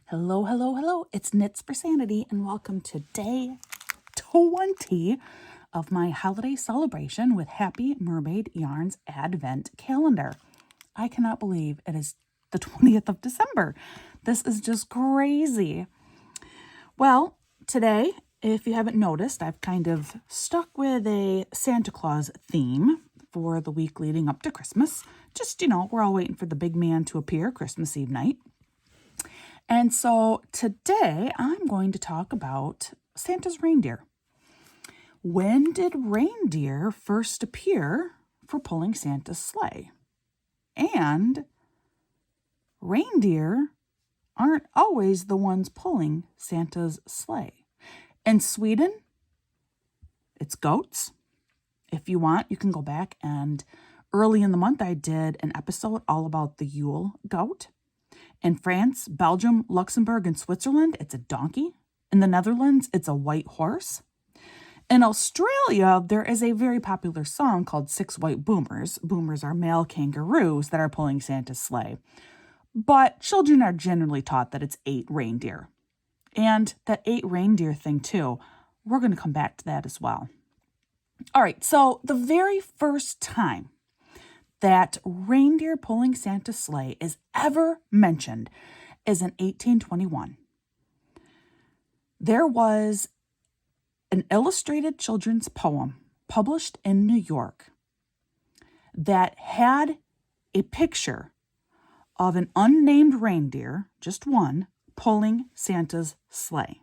Hello, hello, hello. It's Knits for Sanity, and welcome to day 20 of my holiday celebration with Happy Mermaid Yarn's Advent calendar. I cannot believe it is the 20th of December. This is just crazy. Well, today, if you haven't noticed, I've kind of stuck with a Santa Claus theme for the week leading up to Christmas. Just, we're all waiting for the big man to appear Christmas Eve night. And so today I'm going to talk about Santa's reindeer. When did reindeer first appear for pulling Santa's sleigh? And reindeer aren't always the ones pulling Santa's sleigh. In Sweden, it's goats. If you want, you can go back, and early in the month I did an episode all about the Yule goat. In France, Belgium, Luxembourg, and Switzerland, it's a donkey. In the Netherlands, it's a white horse. In Australia, there is a very popular song called Six White Boomers. Boomers are male kangaroos that are pulling Santa's sleigh. But children are generally taught that it's 8 reindeer. And that 8 reindeer thing too, we're going to come back to that as well. All right, so the very first time that reindeer pulling Santa's sleigh is ever mentioned is in 1821. There was an illustrated children's poem published in New York that had a picture of an unnamed reindeer, just one, pulling Santa's sleigh.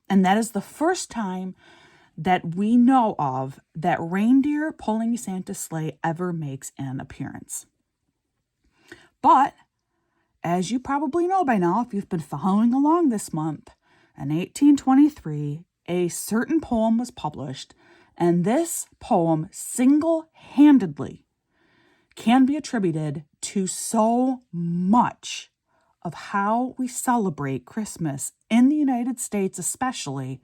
And that is the first time that we know of that reindeer pulling Santa's sleigh ever makes an appearance. But, as you probably know by now, if you've been following along this month, in 1823, a certain poem was published, and this poem single-handedly can be attributed to so much of how we celebrate Christmas in the United States, especially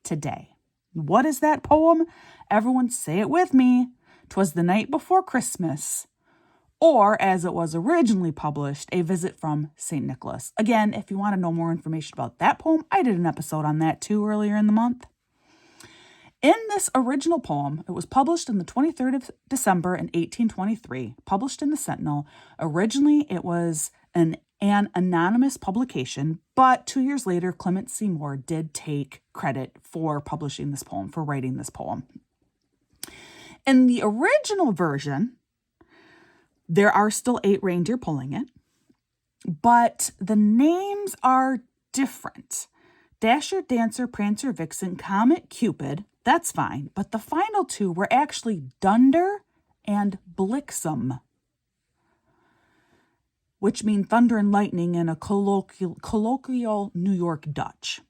today. What is that poem? Everyone say it with me. 'Twas the night before Christmas, or as it was originally published, A Visit from St. Nicholas. Again, if you want to know more information about that poem, I did an episode on that too earlier in the month. In this original poem, it was published on the 23rd of December in 1823, published in the Sentinel. Originally, it was an anonymous publication, but 2 years later, Clement Seymour did take credit for publishing this poem, for writing this poem. In the original version, there are still 8 reindeer pulling it, but the names are different. Dasher, Dancer, Prancer, Vixen, Comet, Cupid, that's fine, but the final 2 were actually Dunder and Blixen, which mean thunder and lightning in a colloquial New York Dutch.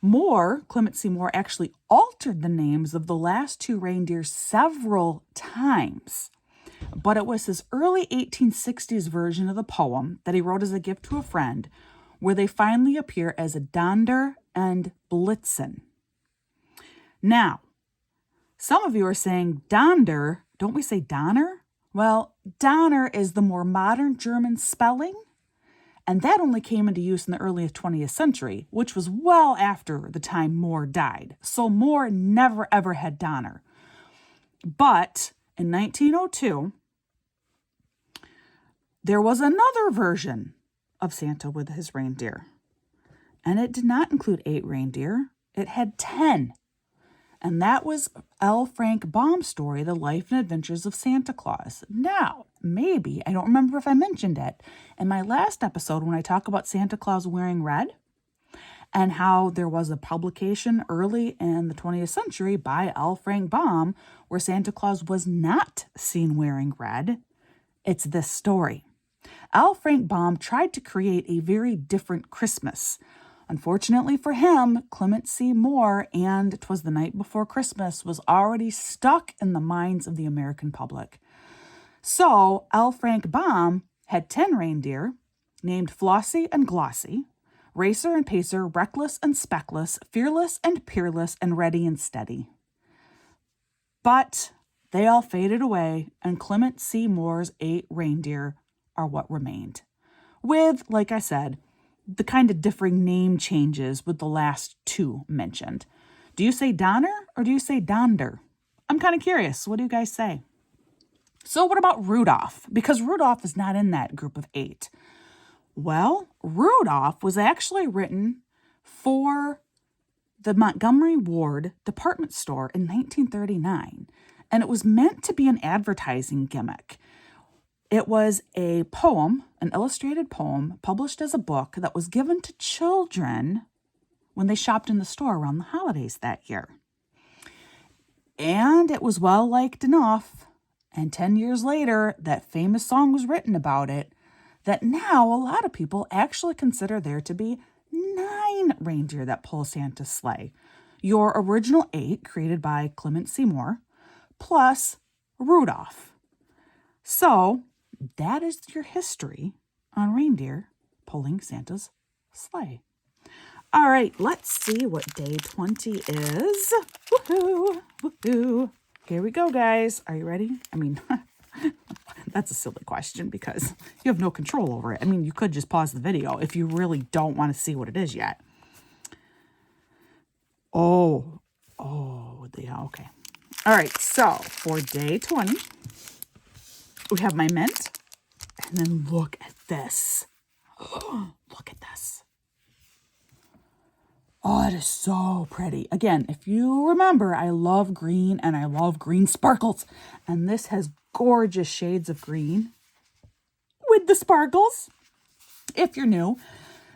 Clement Seymour actually altered the names of the last 2 reindeers several times, but it was his early 1860s version of the poem that he wrote as a gift to a friend, where they finally appear as a Donder and Blitzen. Now, some of you are saying Donder, don't we say Donner? Well, Donner is the more modern German spelling, and that only came into use in the early 20th century, which was well after the time Moore died. So Moore never ever had Donner. But in 1902, there was another version of Santa with his reindeer, and it did not include 8 reindeer. It had 10. And that was L. Frank Baum's story, The Life and Adventures of Santa Claus. Now, maybe, I don't remember if I mentioned it, in my last episode when I talk about Santa Claus wearing red and how there was a publication early in the 20th century by L. Frank Baum where Santa Claus was not seen wearing red. It's this story. L. Frank Baum tried to create a very different Christmas. Unfortunately for him, Clement Seymour and 'Twas the Night Before Christmas was already stuck in the minds of the American public. So L. Frank Baum had 10 reindeer named Flossie and Glossy, Racer and Pacer, Reckless and Speckless, Fearless and Peerless, and Ready and Steady. But they all faded away, and Clement Seymour's 8 reindeer are what remained. With, like I said, the kind of differing name changes with the last two mentioned. Do you say Donner or do you say Donder? I'm kind of curious. What do you guys say? So what about Rudolph? Because Rudolph is not in that group of 8. Well, Rudolph was actually written for the Montgomery Ward department store in 1939, and it was meant to be an advertising gimmick. It was a poem, an illustrated poem, published as a book that was given to children when they shopped in the store around the holidays that year. And it was well liked enough, and 10 years later, that famous song was written about it, that now a lot of people actually consider there to be 9 reindeer that pull Santa's sleigh. Your original 8, created by Clement Seymour, plus Rudolph. So that is your history on reindeer pulling Santa's sleigh. All right, let's see what day 20 is. Woohoo! Woohoo! Here we go, guys. Are you ready? I mean, that's a silly question because you have no control over it. I mean, you could just pause the video if you really don't want to see what it is yet. Oh, yeah, okay. All right, so for day 20, we have my mint. And then look at this. Look at this. Oh, it is so pretty. Again, if you remember, I love green and I love green sparkles. And this has gorgeous shades of green with the sparkles. If you're new,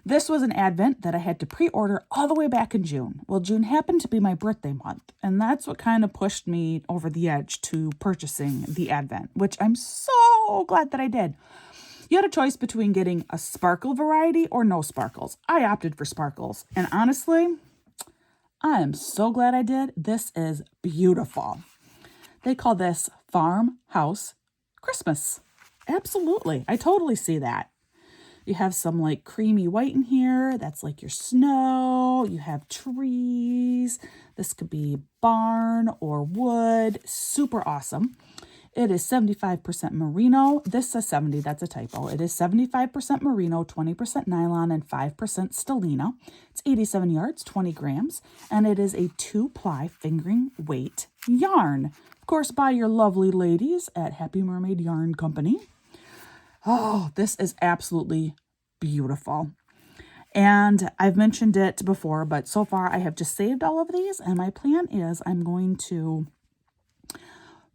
this was an advent that I had to pre-order all the way back in June. Well, June happened to be my birthday month, and that's what kind of pushed me over the edge to purchasing the advent, which I'm so glad that I did. You had a choice between getting a sparkle variety or no sparkles. I opted for sparkles, and honestly, I am so glad I did. This is beautiful. They call this Farmhouse Christmas. Absolutely. I totally see that. You have some like creamy white in here. That's like your snow. You have trees. This could be barn or wood. Super awesome. It is 75% merino. This says 70. That's a typo. It is 75% merino, 20% nylon, and 5% stellina. It's 87 yards, 20 grams. And it is a 2-ply fingering weight yarn. Of course, by your lovely ladies at Happy Mermaid Yarn Company. Oh, this is absolutely beautiful. And I've mentioned it before, but so far I have just saved all of these. And my plan is I'm going to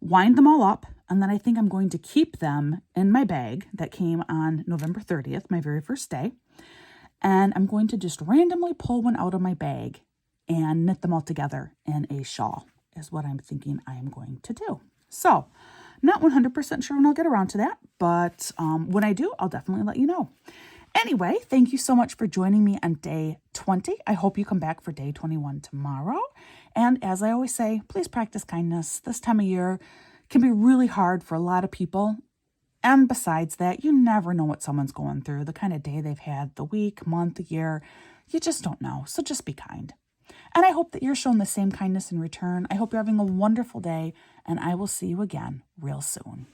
wind them all up. And then I think I'm going to keep them in my bag that came on November 30th, my very first day. And I'm going to just randomly pull one out of my bag and knit them all together in a shawl is what I'm thinking I am going to do. So not 100% sure when I'll get around to that, but when I do, I'll definitely let you know. Anyway, thank you so much for joining me on day 20. I hope you come back for day 21 tomorrow. And as I always say, please practice kindness. This time of year can be really hard for a lot of people. And besides that, you never know what someone's going through, the kind of day they've had, the week, month, the year. You just don't know. So just be kind. And I hope that you're showing the same kindness in return. I hope you're having a wonderful day, and I will see you again real soon.